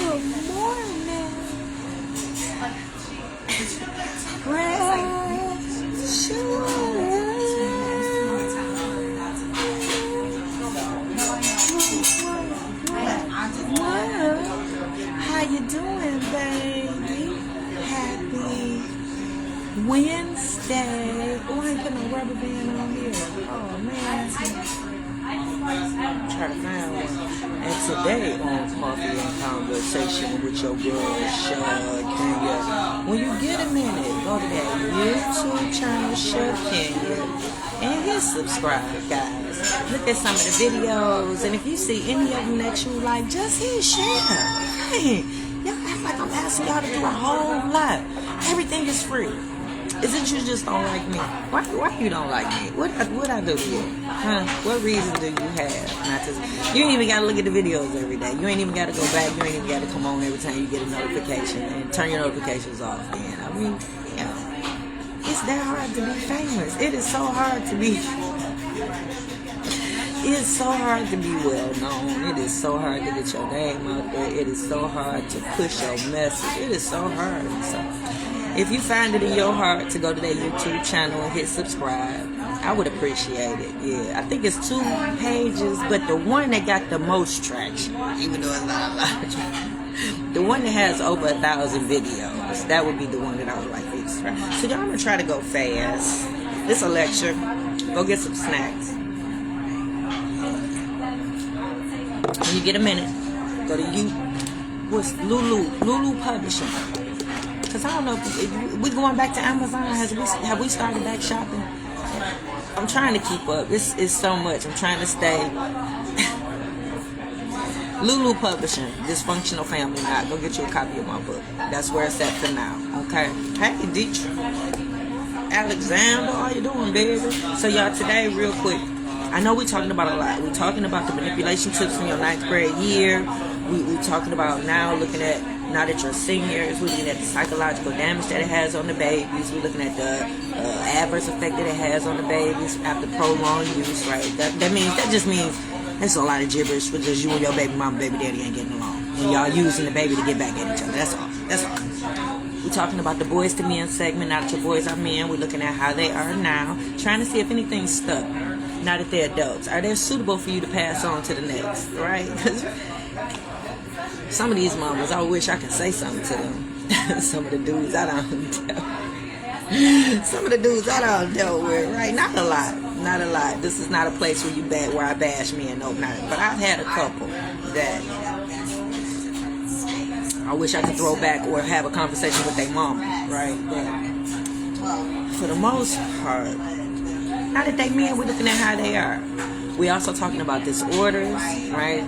Good morning. How you doing, baby? Happy Wednesday. Oh, I ain't put no rubber band on here. Oh, man. Try to find one. And today on Coffee and Conversation with your girl, Shakenya. When you get a minute, go to that YouTube channel, Shakenya, and hit subscribe, guys. Look at some of the videos, and if you see any of them that you like, just hit share. Hey, y'all act like I'm asking y'all to do a whole lot. Everything is free. Is it you just don't like me? Why you don't like me? What I do to you? Huh? What reason do you have not to? You ain't even gotta look at the videos every day. You ain't even gotta go back. You ain't even gotta come on every time you get a notification and turn your notifications off. Then I mean, you know, it's that hard to be famous. It is so hard to be. It's so hard to be well known. It is so hard to get your name out there. It is so hard to push your message. It is so hard. So, if you find it in your heart to go to that YouTube channel and hit subscribe, I would appreciate it. Yeah, I think it's 2 pages, but the one that got the most traction, even though it's not a lot of traction, the one that has over 1,000 videos, that would be the one that I would like to subscribe. So y'all, I'm gonna try to go fast. This a lecture. Go get some snacks. When you get a minute, go to Lulu Publishing. Because I don't know if we going back to Amazon. Have we started back shopping? I'm trying to keep up. It's so much. I'm trying to stay. Lulu Publishing, Dysfunctional Family Knot. Go get you a copy of my book. That's where it's at for now. Okay. Hey, Dietrich. Alexander, how you doing, baby? So y'all, today, real quick, I know we're talking about a lot. We're talking about the manipulation tips from your 9th grade year. We're talking about now that you're seniors, we're looking at the psychological damage that it has on the babies. We're looking at the adverse effect that it has on the babies after prolonged use, right? That just means that's a lot of gibberish because you and your baby mama, baby daddy ain't getting along. And y'all using the baby to get back at each other. That's all. We're talking about the boys to men segment. Now that your boys are men, we're looking at how they are now, trying to see if anything's stuck. Now that they're adults, are they suitable for you to pass on to the next, right? Some of these mamas, I wish I could say something to them. Some of the dudes I don't deal with, right? Not a lot. This is not a place where I bash men, no, not. But I've had a couple that I wish I could throw back or have a conversation with their mama, right? But for the most part, now that they men, we're looking at how they are. We also talking about disorders, right?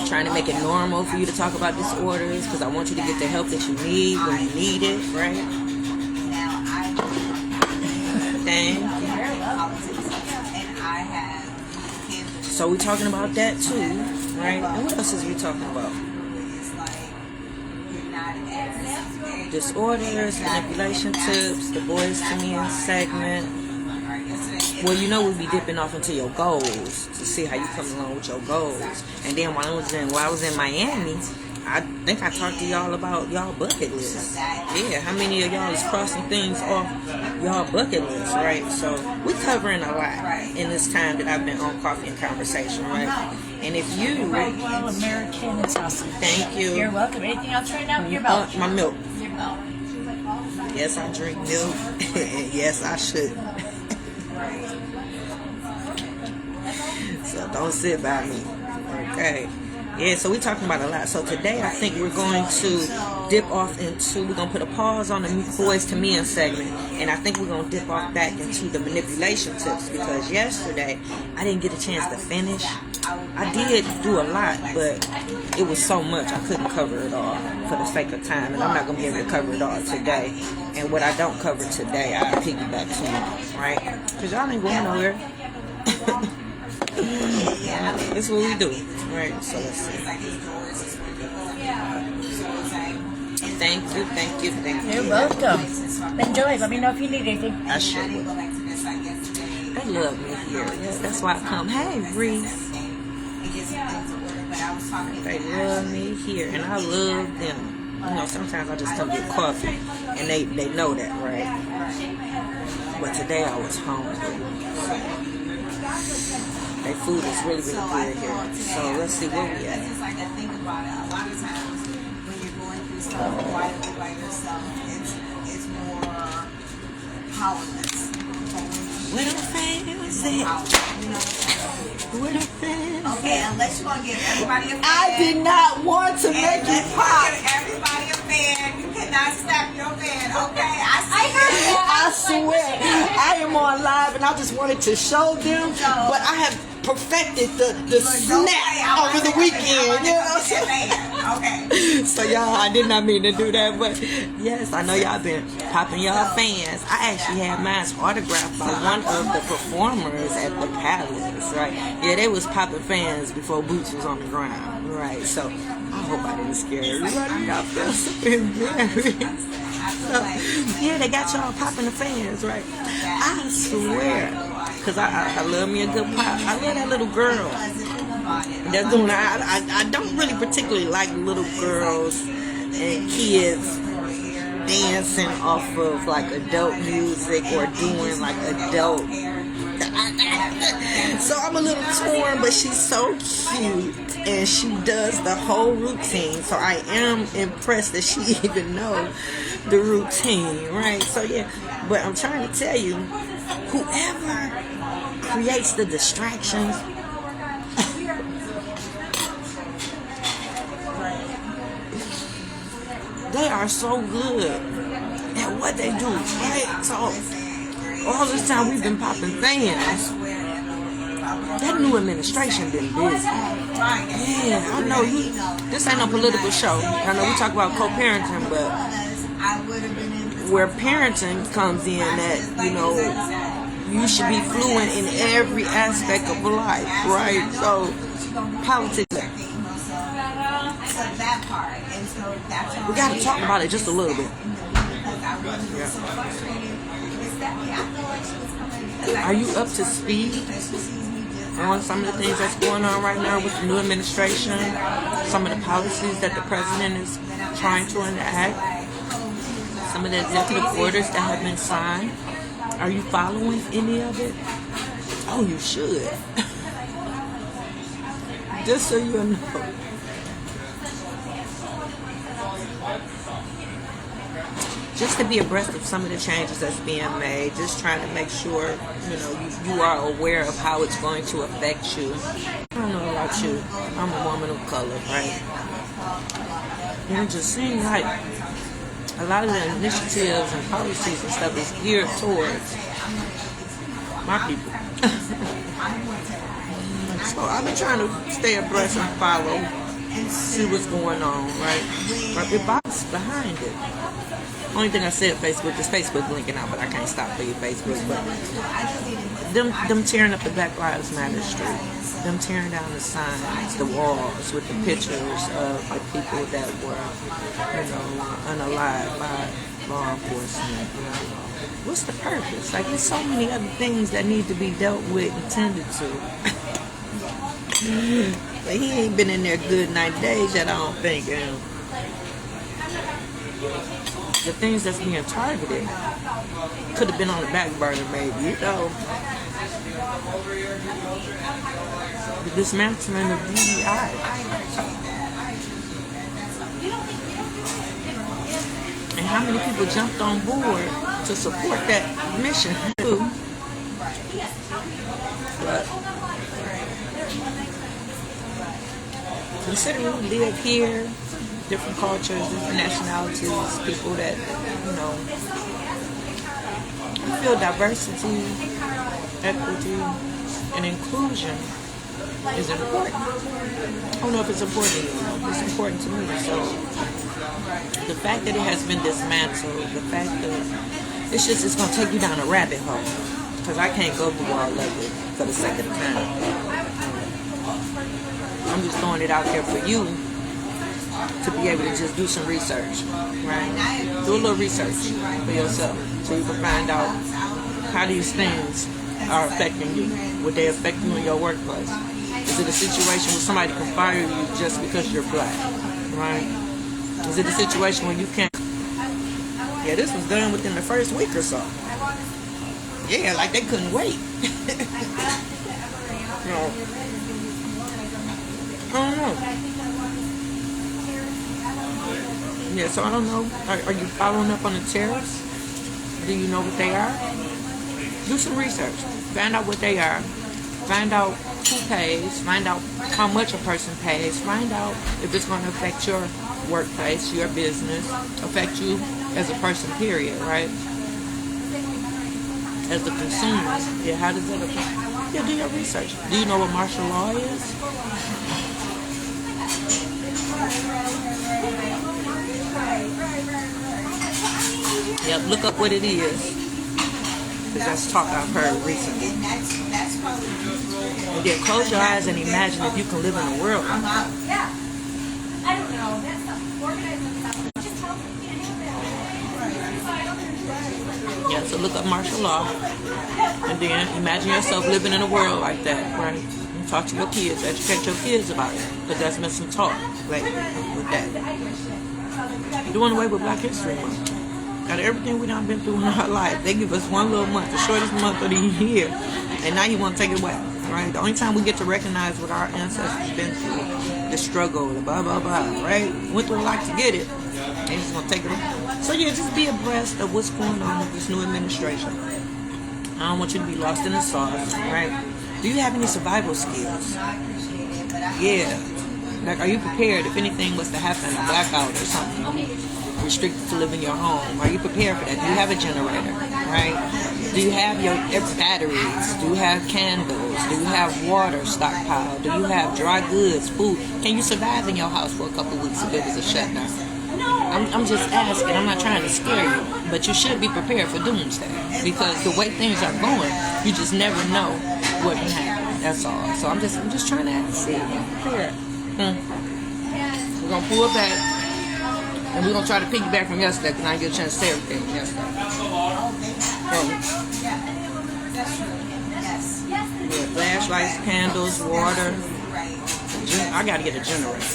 Trying to make it normal for you to talk about disorders because I want you to get the help that you need when you need it, right? Thank you. So we're talking about that too, right? And what else is we talking about? Disorders, manipulation tips, the boys to men segment. Well, you know, we'll be dipping off into your goals to see how you come along with your goals. And then while I was in Miami, I think I talked to y'all about y'all bucket list. Yeah, how many of y'all is crossing things off y'all bucket list, right? So we're covering a lot in this time that I've been on Coffee and Conversation, right? And if you... Well, American, it's awesome. Thank you. You're welcome. Anything else right now? Your milk. My milk. Your milk. Yes, I drink milk. Yes, I should. So don't sit by me, okay? Yeah, so we're talking about a lot. So today I think we're going to dip off into, we're going to put a pause on the boys to men segment, and I think we're going to dip off back into the manipulation tips because yesterday I didn't get a chance to finish. I did do a lot, but it was so much I couldn't cover it all for the sake of time, and I'm not going to be able to cover it all today. And what I don't cover today, I'll piggyback to you, right? Because y'all ain't going nowhere. That's what we do, right? So let's see. Thank you. You're welcome. Enjoy. Let me know if you need anything. I sure will. They love me here. Yeah, that's why I come. Hey, Reese. They love me here, and I love them. You know, sometimes I just come get coffee, and they know that, right? But today I was hungry. Their food is really, really good here. So let's see where we at. It's like I think about it. A lot of times when you're going through stuff quietly by yourself, it's more powerless. Where the fans at? Where the fans? Okay, unless you want to give everybody a fan. I did not want to make you pop. Give everybody a fan. You cannot snap your fan. Okay, I swear, I am on live, and I just wanted to show them, but I have perfected the snap over the weekend. You know. Okay. So y'all, I did not mean to do that, but yes, I know y'all been popping y'all fans. I actually had mine autographed by one of the performers at the Palace, right? Yeah, they was popping fans before Boots was on the ground, right? So I hope I didn't scare everybody. Y'all feel so embarrassed. So, yeah, they got y'all popping the fans, right? I swear, because I love me a good pop. I love that little girl. That's doing. I don't really particularly like little girls and kids dancing off of like adult music or doing like adult. So I'm a little torn, but she's so cute and she does the whole routine. So I am impressed that she even knows the routine, right? So yeah, but I'm trying to tell you, whoever creates the distractions. They are so good at what they do, right? So all this time we've been popping fans. That new administration been busy. Yeah, I know you. This ain't no political show. I know we talk about co-parenting, but where parenting comes in, that you know you should be fluent in every aspect of life, right? So politics. That part, and so that's we got to talk about it just a little bit. Are you up to speed on some of the things that's going on right now with the new administration? Some of the policies that the president is trying to enact? Some of the executive orders that have been signed? Are you following any of it? Oh, you should. Just so you know. Just to be abreast of some of the changes that's being made, just trying to make sure, you know, you are aware of how it's going to affect you. I don't know about you. I'm a woman of color, right? And it just seems like a lot of the initiatives and policies and stuff is geared towards my people. So I've been trying to stay abreast and follow, see what's going on, right? But the box behind it. Only thing I said Facebook is Facebook linking out, but I can't stop for your Facebook. But them tearing up the Black Lives Matter street, them tearing down the signs, the walls with the pictures of the people that were, you know, unalived by law enforcement. You know. What's the purpose? Like, there's so many other things that need to be dealt with and tended to. But he ain't been in there good 90 days yet, I don't think. The things that's being targeted could have been on the back burner, maybe, you know. The dismantling of DEI. And how many people jumped on board to support that mission? But considering we live here, different cultures, different nationalities, people that, you know, feel diversity, equity, and inclusion is important. I don't know if it's important to you, but it's important to me. So the fact that it has been dismantled, the fact that it's going to take you down a rabbit hole, because I can't go through all of it for the sake of the time. I'm just throwing it out there for you to be able to just do some research, right? Do a little research for yourself so you can find out how these things are affecting you. Would they affect you in your workplace? Is Is it a situation where somebody can fire you just because you're black, right? Is it a situation where you can't? Yeah, this was done within the first week or so. Yeah, like they couldn't wait. No. I don't know. Yeah, so I don't know. Are you following up on the tariffs? Do you know what they are? Do some research. Find out what they are. Find out who pays. Find out how much a person pays. Find out if it's going to affect your workplace, your business, affect you as a person, period, right? As a consumer. Yeah, how does that affect? Yeah, do your research. Do you know what martial law is? Yep, look up what it is. Because that's talk I've heard recently. And that's probably And then close your eyes and imagine if you can live in a world like that. Yeah. I don't know. That's not organized stuff. Just help me. Yeah, so look up martial law. And then imagine yourself living in a world like that, right? And talk to your kids, educate your kids about it. Because that's been some talk lately with that. Doing away with Black History Month. Got everything we done been through in our life. They give us one little month, the shortest month of the year. And now you want to take it away, right? The only time we get to recognize what our ancestors been through, the struggle, the blah, blah, blah, right? Went through a lot to get it. They just want to take it away. So yeah, just be abreast of what's going on with this new administration. I don't want you to be lost in the sauce, right? Do you have any survival skills? Yeah. Like, are you prepared if anything was to happen, a blackout or something? Restricted to live in your home. Are you prepared for that? Do you have a generator, right? Do you have your batteries? Do you have candles? Do you have water stockpiled? Do you have dry goods, food? Can you survive in your house for a couple weeks if it was a shutdown? I'm just asking. I'm not trying to scare you, but you should be prepared for doomsday because the way things are going, you just never know what can happen. That's all. So I'm just trying to see. Prepare. We're gonna pull it back. And we're going to try to piggyback from yesterday because I didn't get a chance to say everything yesterday. Yeah, flashlights, candles, water. I got to get a generator.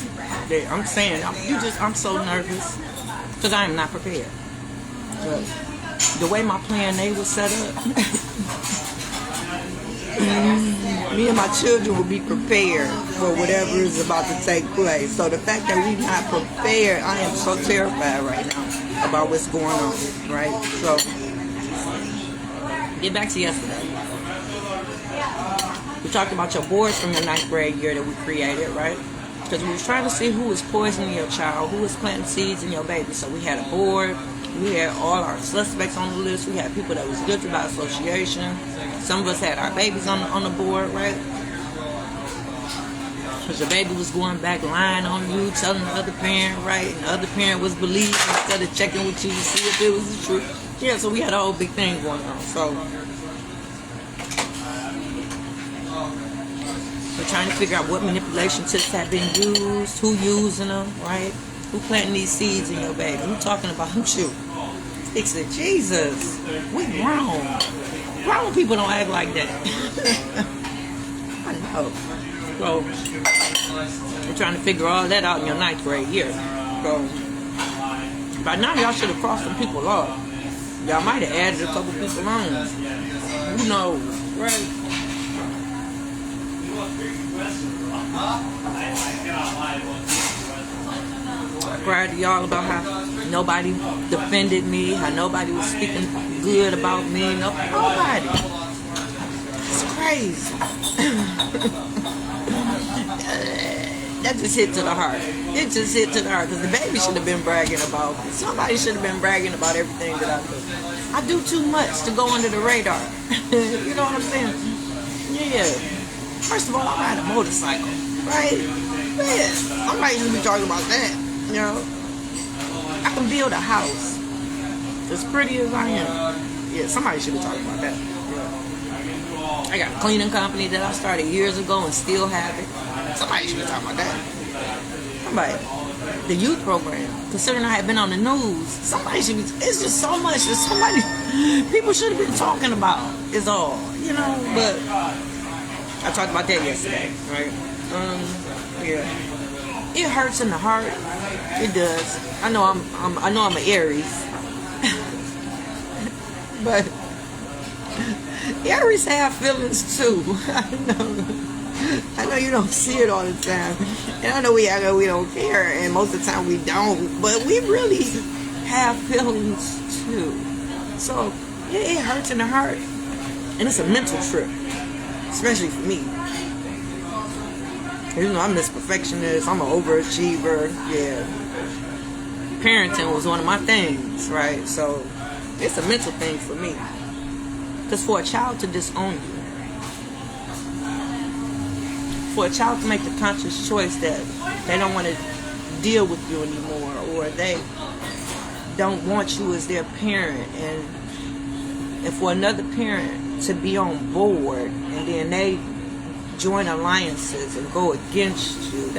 Yeah, I'm saying, I'm so nervous because I am not prepared. But the way my plan A was set up, me and my children will be prepared for whatever is about to take place. So the fact that we're not prepared, I am so terrified right now about what's going on, right? So, get back to yesterday. We talked about your boards from your 9th grade year that we created, right? Because we were trying to see who was poisoning your child, who was planting seeds in your baby. So we had a board. We had all our suspects on the list. We had people that was guilty by association. Some of us had our babies on the board, right? Because your baby was going back lying on you, telling the other parent, right? And the other parent was believing instead of checking with you to see if it was the truth. Yeah, so we had a whole big thing going on. So we're trying to figure out what manipulation tips have been used, who using them, right? Who planting these seeds in your baby? Who talking about you? Fix it. Jesus, we grown. Grown people don't act like that. I know. So, we're trying to figure all that out in your 9th grade year. So, by now y'all should have crossed some people off. Y'all might have added a couple people on. Who knows, right? I cried to y'all about how nobody defended me, how nobody was speaking good about me. Nobody. It's crazy. That just hit to the heart. It just hit to the heart because the baby should have been bragging about me. Somebody should have been bragging about everything that I do. I do too much to go under the radar. You know what I'm saying? Yeah. First of all, I ride a motorcycle, right? Man, somebody should be talking about that. You know, I can build a house as pretty as I am. Yeah, somebody should be talking about that. Yeah. I got a cleaning company that I started years ago and still have it. Somebody should be talking about that. Somebody. The youth program, considering I had been on the news, somebody should be. It's just so much that somebody, people should have been talking about. Is all, you know. But I talked about that yesterday, right? Yeah. It hurts in the heart. It does. I know I'm an Aries. But Aries have feelings too. I know you don't see it all the time. And I know we act like we don't care, and most of the time we don't. But we really have feelings too. So it hurts in the heart. And it's a mental trip. Especially for me. You know, I'm this perfectionist. I'm an overachiever. Yeah. Parenting was one of my things, right? So it's a mental thing for me. Because for a child to disown you, for a child to make the conscious choice that they don't want to deal with you anymore, or they don't want you as their parent, and for another parent to be on board and then they join alliances and go against you,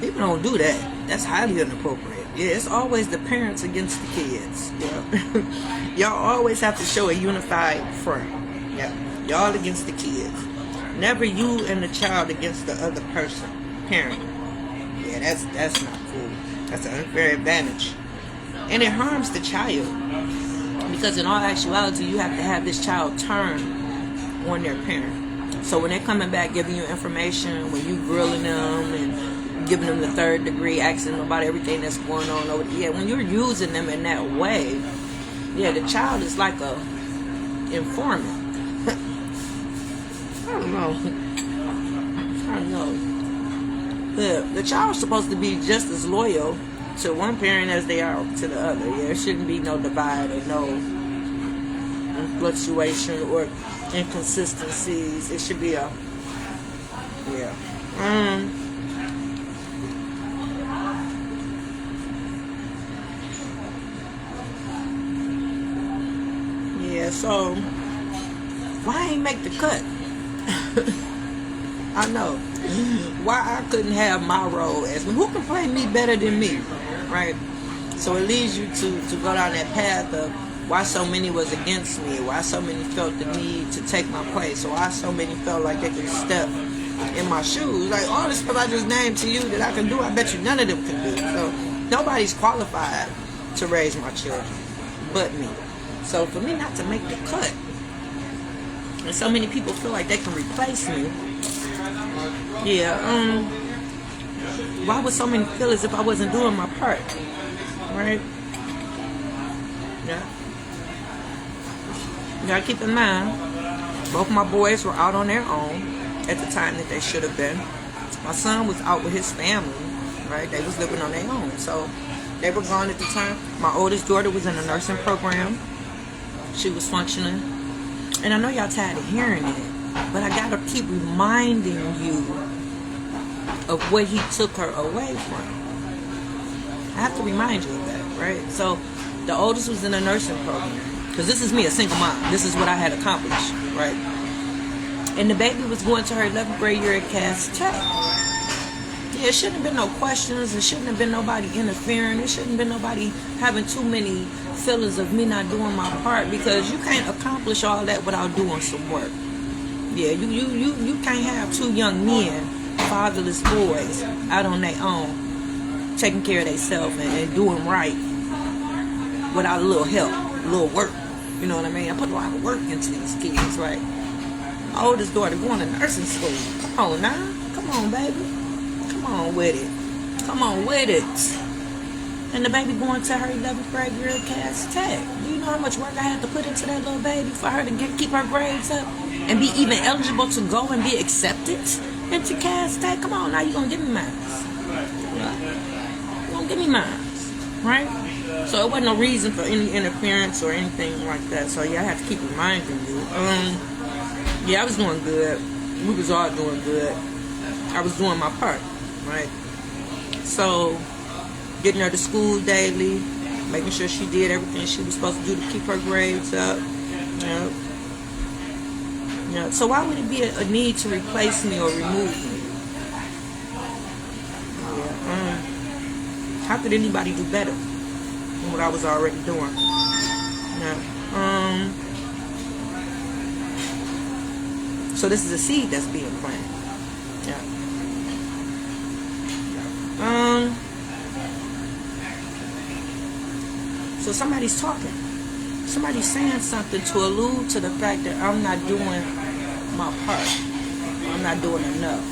people don't do that. That's highly inappropriate. Yeah, it's always the parents against the kids. Yeah. Y'all always have to show a unified front. Yeah, y'all against the kids. Never you and the child against the other person, parent. Yeah, that's not cool. That's an unfair advantage. And it harms the child. Because in all actuality, you have to have this child turn on their parent. So when they're coming back giving you information, when you grilling them and giving them the third degree, asking them about everything that's going on over there, when you're using them in that way, yeah, the child is like a informant. I don't know. The child's supposed to be just as loyal to one parent as they are to the other. Yeah, there shouldn't be no divide or no fluctuation or inconsistencies. It should be a so why ain't make the cut? I know. Why I couldn't have my role as who can play me better than me, right? So it leads you to go down that path of why so many was against me, why so many felt the need to take my place, or why so many felt like they could step in my shoes. Like all the stuff I just named to you that I can do, I bet you none of them can do. So nobody's qualified to raise my children but me. So for me not to make the cut, and so many people feel like they can replace me. Yeah, why would so many feel as if I wasn't doing my part? Right? Yeah. You gotta keep in mind, both my boys were out on their own at the time that they should have been. My son was out with his family, right? They was living on their own. So they were gone at the time. My oldest daughter was in a nursing program. She was functioning. And I know y'all tired of hearing it, but I gotta keep reminding you of what he took her away from. I have to remind you of that, right? So the oldest was in a nursing program. Because this is me, a single mom. This is what I had accomplished, right? And the baby was going to her 11th grade year at Cass Tech. Yeah, it shouldn't have been no questions. It shouldn't have been nobody interfering. It shouldn't have been nobody having too many feelings of me not doing my part, because you can't accomplish all that without doing some work. Yeah, you can't have two young men, fatherless boys, out on their own, taking care of themselves and doing right without a little help, a little work. You know what I mean? I put a lot of work into these kids, right? My oldest daughter going to nursing school. Come on now. Come on, baby. Come on with it. Come on with it. And the baby going to her 11th grade year at Cass Tech. Do you know how much work I had to put into that little baby for her to keep her grades up and be even eligible to go and be accepted into Cass Tech? Come on now, you're going to give me mine. You're going to give me mine. Right? So it wasn't no reason for any interference or anything like that. So yeah, I have to keep reminding you. Yeah, I was doing good. We was all doing good. I was doing my part, right? So getting her to school daily, making sure she did everything she was supposed to do to keep her grades up. Yeah. So why would it be a need to replace me or remove me? Yeah. How could anybody do better than what I was already doing? Yeah. So this is a seed that's being planted. Yeah. So somebody's talking. Somebody's saying something to allude to the fact that I'm not doing my part. I'm not doing enough.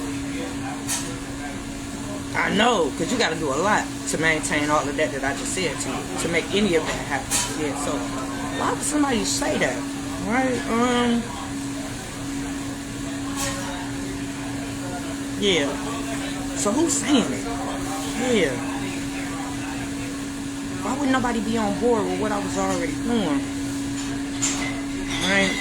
I know, because you got to do a lot to maintain all of that I just said to you, to make any of that happen. Yeah, so why would somebody say that? Right? Yeah. So who's saying it? Yeah. Why would nobody be on board with what I was already doing? Right?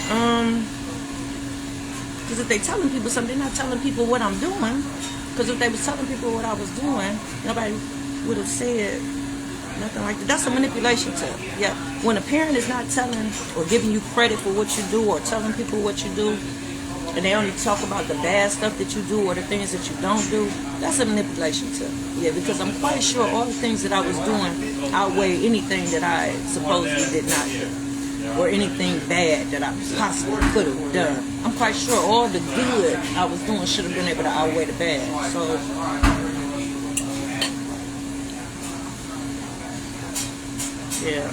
Because if they telling people something, they're not telling people what I'm doing. Because if they was telling people what I was doing, nobody would have said nothing like that. That's a manipulation tip. Yeah. When a parent is not telling or giving you credit for what you do or telling people what you do, and they only talk about the bad stuff that you do or the things that you don't do, that's a manipulation tip. Yeah, because I'm quite sure all the things that I was doing outweigh anything that I supposedly did not do. Or anything bad that I possibly could have done. I'm quite sure all the good I was doing should have been able to outweigh the bad. So, yeah.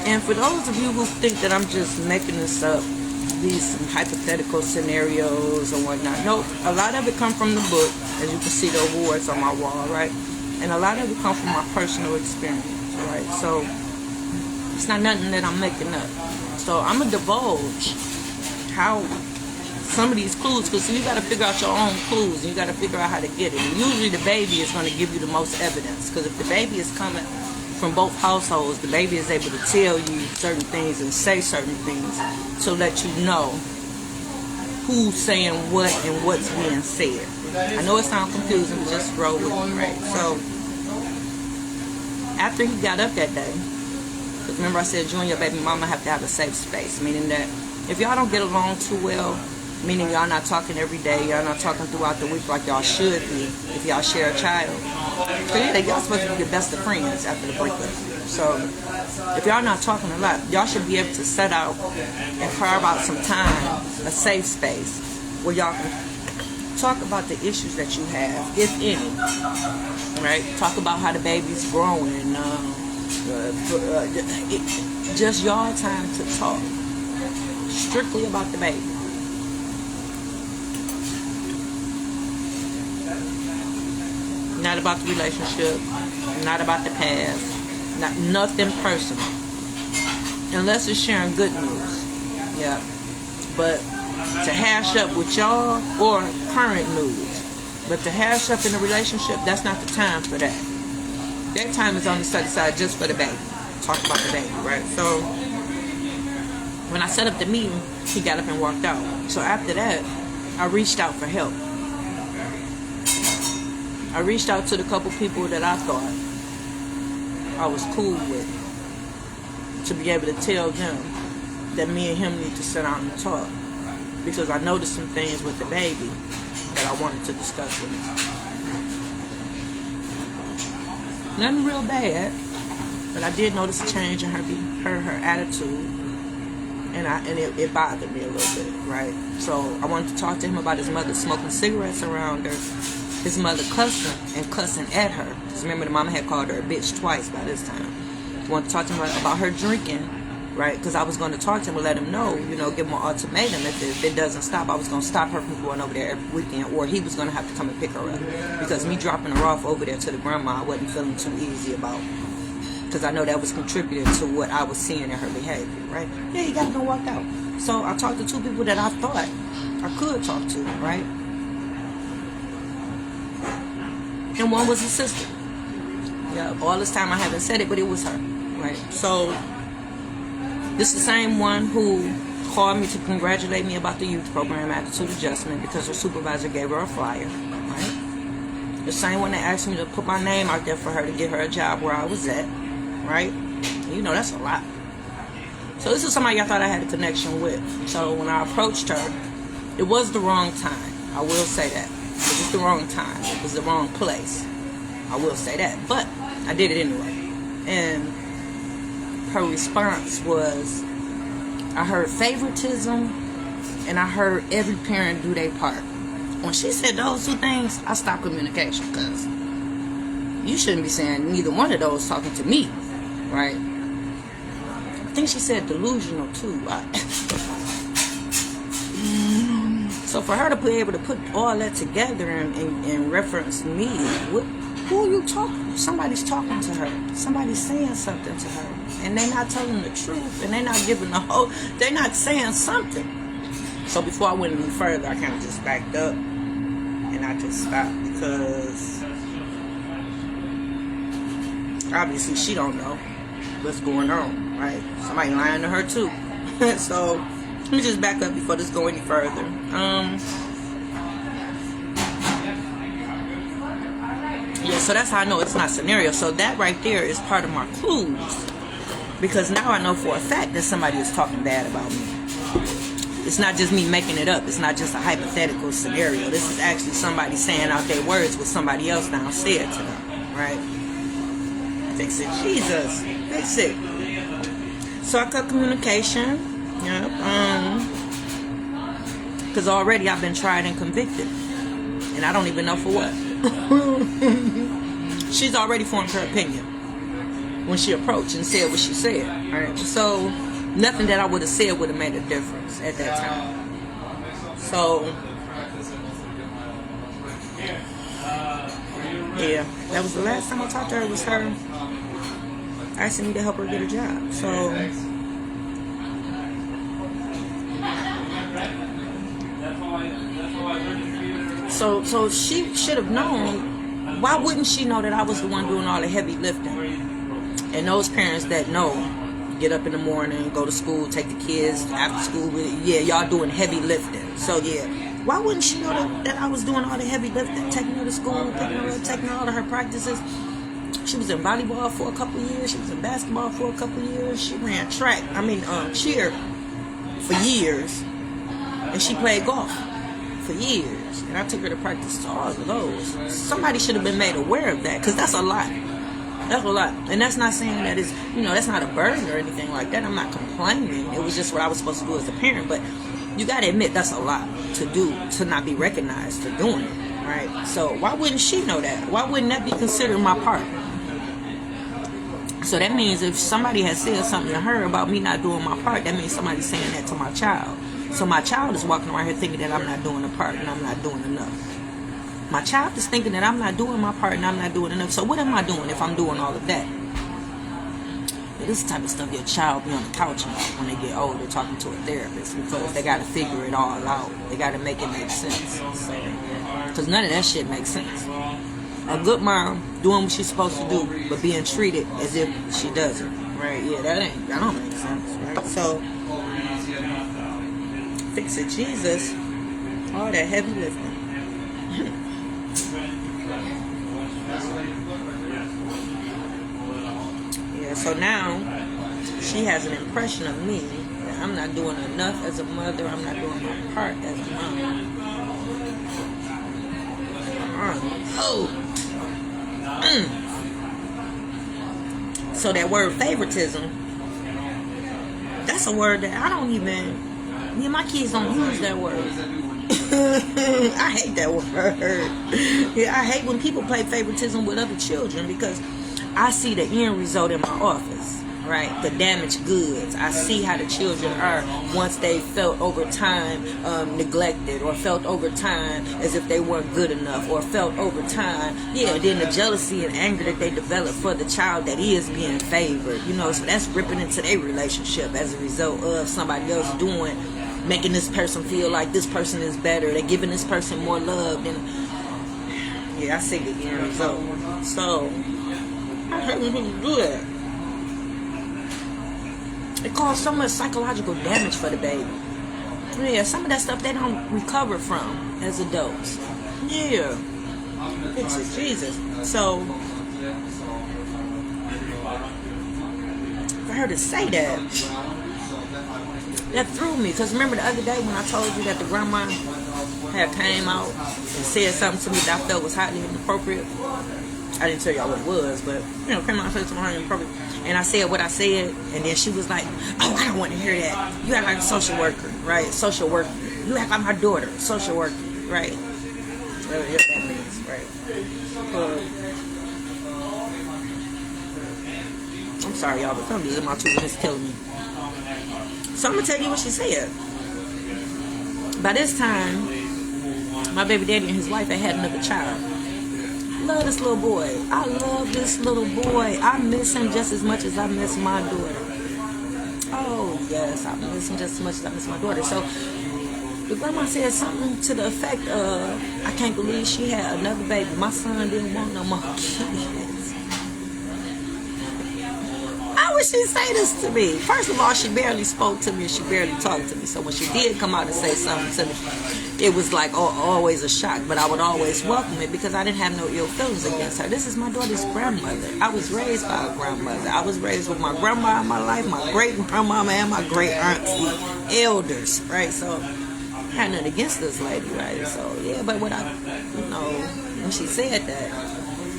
And for those of you who think that I'm just making this up, these hypothetical scenarios or whatnot, no, a lot of it come from the book, as you can see the awards on my wall, right? And a lot of it comes from my personal experience, right? So it's not nothing that I'm making up. So I'm going to divulge how some of these clues, because you got to figure out your own clues, and you got to figure out how to get it. And usually the baby is going to give you the most evidence, because if the baby is coming from both households, the baby is able to tell you certain things and say certain things to let you know who's saying what and what's being said. I know it sounds confusing, but just roll with me, right? So, after he got up that day, because remember I said you and your baby mama have to have a safe space, meaning that if y'all don't get along too well, meaning y'all not talking every day, y'all not talking throughout the week like y'all should be if y'all share a child. So yeah, y'all supposed to be the best of friends after the breakup. So if y'all not talking a lot, y'all should be able to set out and carve out some time, a safe space, where y'all can talk about the issues that you have, if any, right? Talk about how the baby's growing, just y'all time to talk strictly about the baby. Not about the relationship, not about the past, nothing personal. Unless it's sharing good news. Yeah. But to hash up with y'all or current news. But to hash up in a relationship, that's not the time for that. That time is on the set aside just for the baby. Talk about the baby, right? So when I set up the meeting, he got up and walked out. So after that, I reached out for help. I reached out to the couple people that I thought I was cool with, to be able to tell them that me and him need to sit down and talk, because I noticed some things with the baby that I wanted to discuss with him. Nothing real bad, but I did notice a change in her attitude, and it bothered me a little bit, right? So I wanted to talk to him about his mother smoking cigarettes around her, his mother cussing at her. Because remember, the mama had called her a bitch twice by this time. I wanted to talk to him about her drinking, right? Because I was going to talk to him and let him know, give him an ultimatum. If it doesn't stop, I was going to stop her from going over there every weekend, or he was going to have to come and pick her up. Because me dropping her off over there to the grandma, I wasn't feeling too easy about. Because I know that was contributing to what I was seeing in her behavior, right? Yeah, he got up and walked out. So I talked to two people that I thought I could talk to, right? And one was his sister. Yeah, all this time I haven't said it, but it was her, right? So this is the same one who called me to congratulate me about the youth program attitude adjustment because her supervisor gave her a flyer, right? The same one that asked me to put my name out there for her to get her a job where I was at, right? That's a lot. So this is somebody I thought I had a connection with. So when I approached her, it was the wrong time. I will say that. It was the wrong time. It was the wrong place. I will say that. But I did it anyway. And her response was, I heard favoritism, and I heard every parent do their part. When she said those two things, I stopped communication, because you shouldn't be saying neither one of those talking to me, right? I think she said delusional too. So for her to be able to put all that together and reference me, who are you talking to? Somebody's talking to her. Somebody's saying something to her. And they're not telling the truth. And they're not giving the whole, they're not saying something. So before I went any further, I kind of just backed up. And I just stopped, because obviously she don't know what's going on, right? Somebody lying to her too. So let me just back up before this go any further. Yeah, so that's how I know it's not scenario. So that right there is part of my clues, because now I know for a fact that somebody is talking bad about me. It's not just me making it up. It's not just a hypothetical scenario. This is actually somebody saying out their words what somebody else now said to them, right? Fix it, Jesus, fix it. So I cut communication. Yep. Because already I've been tried and convicted, and I don't even know for what. She's already formed her opinion when she approached and said what she said. All right. So nothing that I would have said would have made a difference at that time. So yeah, that was the last time I talked to her. Was her asking me to help her get a job. So she should have known. Why wouldn't she know that I was the one doing all the heavy lifting? And those parents that know, get up in the morning, go to school, take the kids after school. Yeah, y'all doing heavy lifting. So yeah, why wouldn't she know that I was doing all the heavy lifting, taking her to school, taking her all of her practices? She was in volleyball for a couple of years. She was in basketball for a couple of years. She ran cheer for years, and she played golf for years. And I took her to practice to all of those. Somebody should have been made aware of that, because that's a lot. That's a lot. And that's not saying that it's, that's not a burden or anything like that. I'm not complaining. It was just what I was supposed to do as a parent. But you got to admit that's a lot to do, to not be recognized for doing it, right? So why wouldn't she know that? Why wouldn't that be considered my part? So that means if somebody has said something to her about me not doing my part, that means somebody's saying that to my child. So my child is walking around here thinking that I'm not doing the part and I'm not doing enough. My child is thinking that I'm not doing my part and I'm not doing enough. So what am I doing if I'm doing all of that? Yeah, this type of stuff your child be on the couch about when they get older, talking to a therapist, because they got to figure it all out. They got to make it make sense. Because none of that shit makes sense. A good mom doing what she's supposed to do, but being treated as if she doesn't. Right? Yeah, that don't make sense. Right? So fix it, Jesus. All that heavy lifting. Yeah, so now she has an impression of me that I'm not doing enough as a mother. I'm not doing my part as a mom. So that word favoritism, that's a word that I don't even, me and my kids don't use that word. I hate that word. Yeah, I hate when people play favoritism with other children, because I see the end result in my office, right? The damaged goods. I see how the children are once they felt over time neglected, or felt over time as if they weren't good enough, or felt over time, then the jealousy and anger that they develop for the child that is being favored, so that's ripping into their relationship as a result of somebody else making this person feel like this person is better. They're giving this person more love. I see the end result. So I hate when people do that. It causes so much psychological damage for the baby. Yeah, some of that stuff they don't recover from as adults. Yeah. It's a Jesus. So for her to say that threw me. Because remember the other day when I told you that the grandma had came out and said something to me that I felt was highly inappropriate? I didn't tell y'all what it was, but came out and said something inappropriate. And I said what I said, and then she was like, "Oh, I don't want to hear that. You act like a social worker, right? Social worker. You act like my daughter, social worker, right?" Whatever that means, right? I'm sorry, y'all, but some of these my 2 minutes killing me. So I'm gonna tell you what she said. By this time, my baby daddy and his wife had another child. Love this little boy. I love this little boy. I miss him just as much as I miss my daughter. Oh yes, I miss him just as much as I miss my daughter. So the grandma said something to the effect of, "I can't believe she had another baby. My son didn't want no more kids." How would she say this to me? First of all, she barely spoke to me and she barely talked to me. So when she did come out and say something to me, it was like always a shock. But I would always welcome it because I didn't have no ill feelings against her. This is my daughter's grandmother. I was raised by a grandmother. I was raised with my grandma in my life, my great grandmama, and my great auntie, elders, right? So I had nothing against this lady, right? So yeah, but when when she said that,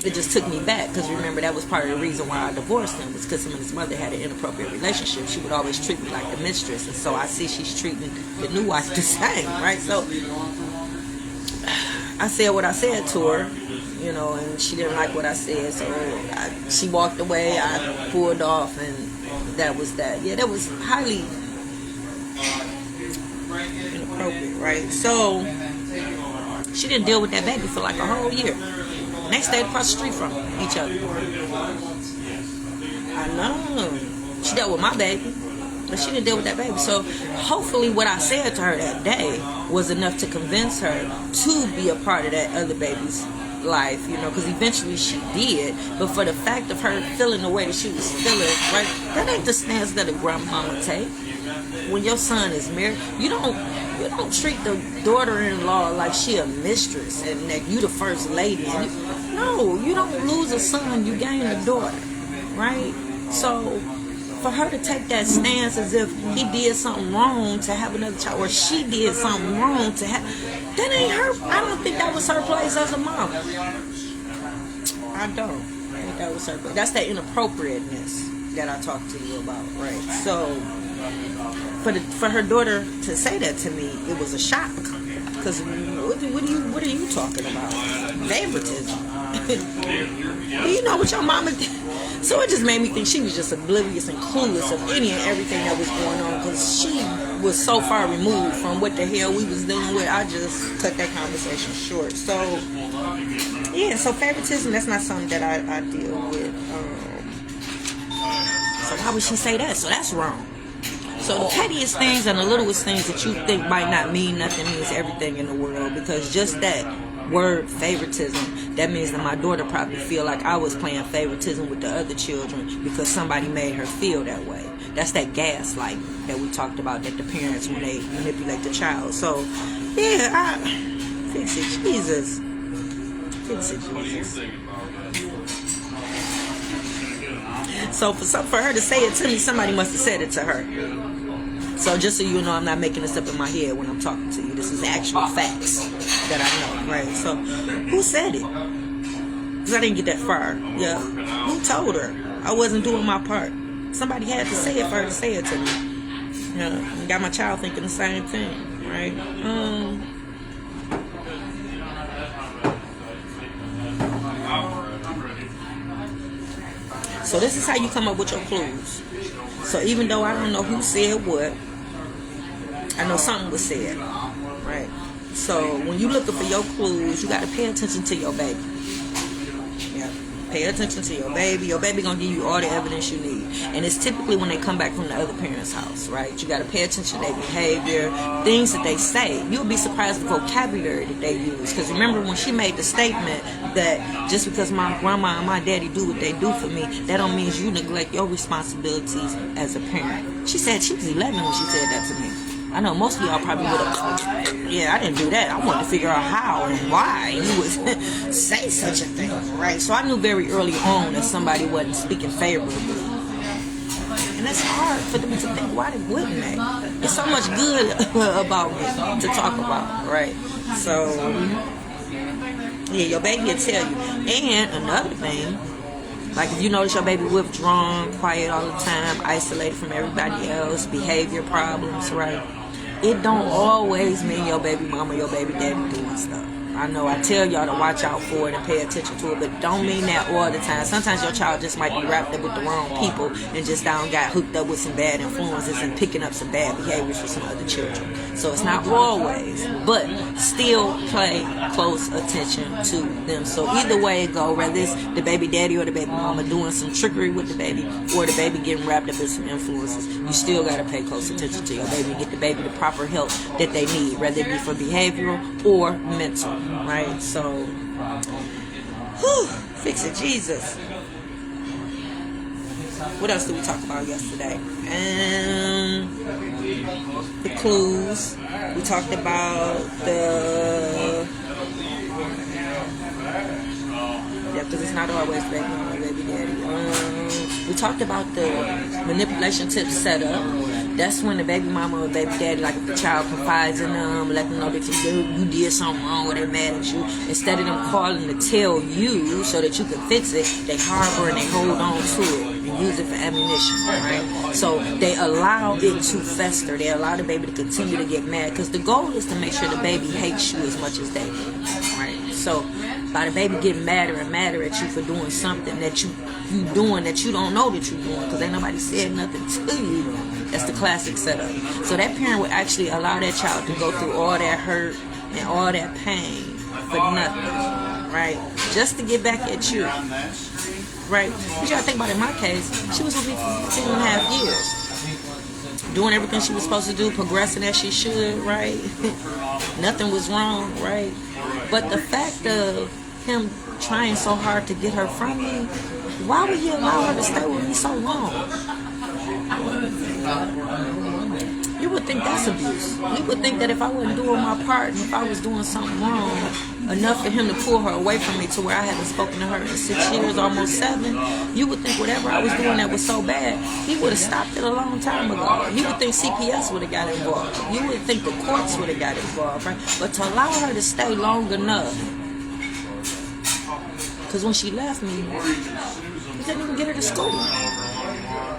it just took me back, because remember, that was part of the reason why I divorced him, was because him and his mother had an inappropriate relationship. She would always treat me like the mistress, and so I see she's treating the new wife the same, right? So I said what I said to her, and she didn't like what I said, so she walked away. I pulled off, and that was that. Yeah, that was highly inappropriate, right? So she didn't deal with that baby for like a whole year. They stayed across the street from each other. I know. She dealt with my baby, but she didn't deal with that baby. So hopefully what I said to her that day was enough to convince her to be a part of that other baby's life, because eventually she did. But for the fact of her feeling the way that she was feeling, right, that ain't the stance that a grandmama take. When your son is married, you don't treat the daughter-in-law like she a mistress and that you the first lady. No, you don't lose a son, you gain a daughter, right? So for her to take that stance as if he did something wrong to have another child, or she did something wrong to have, that ain't her. I don't think that was her place as a mom. I don't think that was her place. That's that inappropriateness that I talked to you about, right? So for her daughter to say that to me, it was a shock. Because what are you talking about? Favoritism. Do you know what your mama did? So it just made me think she was just oblivious and clueless of any and everything that was going on, because she was so far removed from what the hell we was dealing with. I just cut that conversation short. So yeah, so favoritism, that's not something that I deal with. So how would she say that? So that's wrong. So the pettiest things and the littlest things that you think might not mean nothing means everything in the world, because just that word favoritism, that means that my daughter probably feel like I was playing favoritism with the other children because somebody made her feel that way. That's that gaslighting that we talked about, that the parents, when they manipulate the child. So yeah, fix it, Jesus. Fix it, Jesus. So for her to say it to me, somebody must have said it to her. So just so you know, I'm not making this up in my head when I'm talking to you. This is actual facts that I know, right? So who said it? Because I didn't get that far. Yeah. Who told her? I wasn't doing my part. Somebody had to say it for her to say it to me. Yeah. Got my child thinking the same thing, right? So this is how you come up with your clues. So even though I don't know who said what, I know something was said, right? So when you looking for your clues, you got to pay attention to your baby. Yeah, pay attention to your baby. Your baby gonna give you all the evidence you need, and it's typically when they come back from the other parent's house, right? You got to pay attention to their behavior, things that they say. You'll be surprised the vocabulary that they use. Because remember when she made the statement that just because my grandma and my daddy do what they do for me, that don't mean you neglect your responsibilities as a parent. She said she was 11 when she said that to me. I know most of y'all probably would have, yeah, I didn't do that. I wanted to figure out how and why you would say such a thing, right? So I knew very early on that somebody wasn't speaking favorably. And it's hard for them to think, why wouldn't they? There's so much good about me to talk about, right? So Yeah, your baby will tell you. And another thing, like if you notice your baby withdrawn, quiet all the time, isolated from everybody else, behavior problems, right? It don't always mean your baby mama, your baby daddy doing stuff. I know I tell y'all to watch out for it and pay attention to it, but don't mean that all the time. Sometimes your child just might be wrapped up with the wrong people and just down got hooked up with some bad influences and picking up some bad behaviors for some other children. So it's not always, but still pay close attention to them. So either way it go, whether it's the baby daddy or the baby mama doing some trickery with the baby or the baby getting wrapped up in some influences, you still got to pay close attention to your baby and get the baby the proper help that they need, whether it be for behavioral or mental. Right, so fix it, Jesus. What else did we talk about yesterday? The clues. We talked about because it's not always baby mama, baby daddy. We talked about the manipulation tips set up. That's when the baby mama or baby daddy, like if the child confides in them, let them know that you did something wrong or they're mad at you, instead of them calling to tell you so that you can fix it, they harbor and they hold on to it and use it for ammunition, right? So they allow it to fester. They allow the baby to continue to get mad because the goal is to make sure the baby hates you as much as they do, right? So by the baby getting madder and madder at you for doing something that you doing that you don't know that you're doing because ain't nobody said nothing to you. That's the classic setup. So that parent would actually allow that child to go through all that hurt and all that pain for nothing, right? Just to get back at you, right? You gotta think about it. In my case, she was with me for 10.5 years. Doing everything she was supposed to do, progressing as she should, right? Nothing was wrong, right? But the fact of him trying so hard to get her from me, why would he allow her to stay with me so long? You would think that's abuse. You would think that if I wasn't doing my part and if I was doing something wrong enough for him to pull her away from me to where I haven't spoken to her in 6 years, almost 7, you would think whatever I was doing that was so bad, he would have stopped it a long time ago. You would think CPS would have got involved. You would think the courts would have got involved, right? But to allow her to stay long enough, because when she left me, he couldn't even get her to school.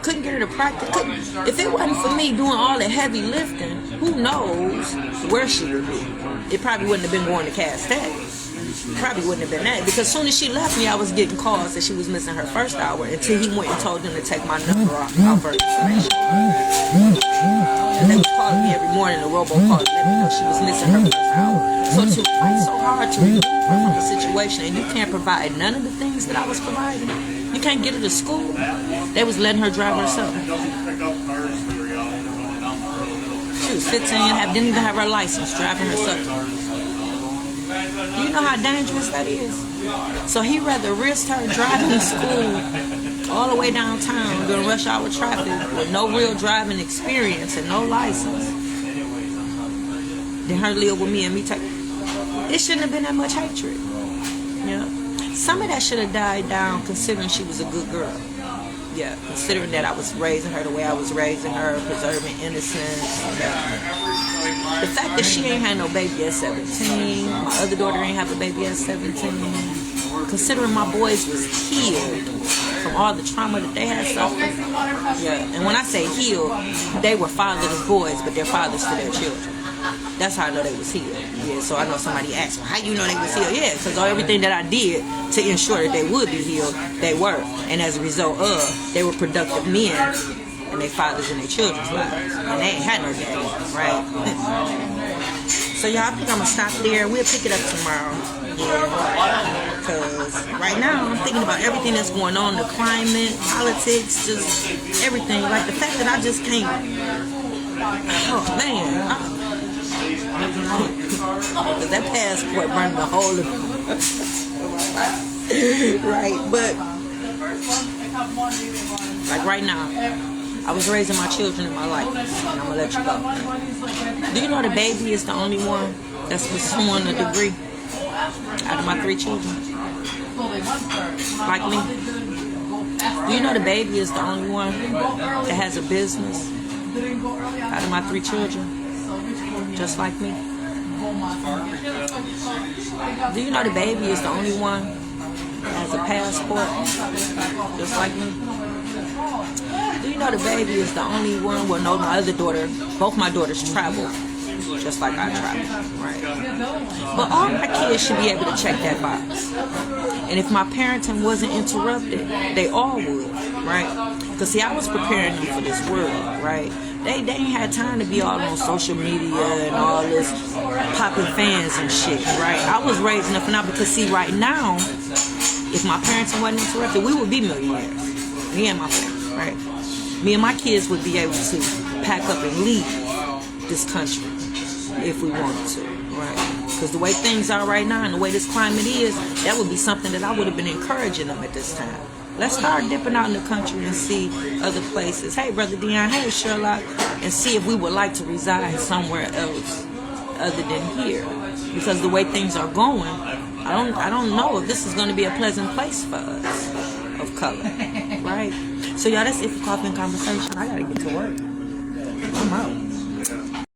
Couldn't get her to practice. If it wasn't for me doing all the heavy lifting, who knows where she would be. It probably wouldn't have been going to Cass Tech. Probably wouldn't have been that. Because as soon as she left me, I was getting calls that she was missing her first hour until he went and told them to take my number off her information. And they was calling me every morning, a robocall, to let me know she was missing her first hour. So to fight so hard to remove her from the situation, and you can't provide none of the things that I was providing. You can't get her to school. They was letting her drive herself. She was 15, didn't even have her license, driving herself. Do you know how dangerous that is? So he rather risk her driving to school all the way downtown during rush hour traffic with no real driving experience and no license than her live with me and me take. It shouldn't have been that much hatred. Yeah. Some of that should have died down considering she was a good girl. Yeah, considering that I was raising her the way I was raising her, preserving innocence. Yeah. The fact that she ain't had no baby at 17, my other daughter ain't have a baby at 17, considering my boys was healed from all the trauma that they had suffered. Yeah, and when I say healed, they were fatherless boys, but they're fathers to their children. That's how I know they was healed. Yeah, so I know somebody asked, well, how you know they was healed? Yeah, because everything that I did to ensure that they would be healed, they were. And as a result of, they were productive men and their fathers and their children's lives. And they ain't had no daddy, right? So y'all, I think I'm going to stop there. We'll pick it up tomorrow. Yeah, because right now I'm thinking about everything that's going on, the climate, politics, just everything. Like the fact that I just can't, oh man, that passport burned the whole of right, but like right now, I was raising my children in my life, and I'm gonna let you go. Do you know the baby is the only one that's pursuing a degree out of my 3 children? Like me. Do you know the baby is the only one that has a business out of my 3 children? Just like me. Do you know the baby is the only one that has a passport, just like me? Do you know the baby is the only one? Well, no, my other daughter, both my daughters travel, just like I travel, right? But all my kids should be able to check that box. And if my parenting wasn't interrupted, they all would, right? Because see, I was preparing them for this world, right? They ain't had time to be all on social media and all this popping fans and shit, right? I was raising up now because see, right now, if my parenting wasn't interrupted, we would be millionaires. Me and my family, right? Me and my kids would be able to pack up and leave this country if we wanted to, right? Because the way things are right now and the way this climate is, that would be something that I would have been encouraging them at this time. Let's start dipping out in the country and see other places. Hey, Brother Dion, hey, Sherlock, and see if we would like to reside somewhere else other than here. Because the way things are going, I don't know if this is going to be a pleasant place for us of color, right? So, y'all, that's it for Coffee and Conversation. I got to get to work.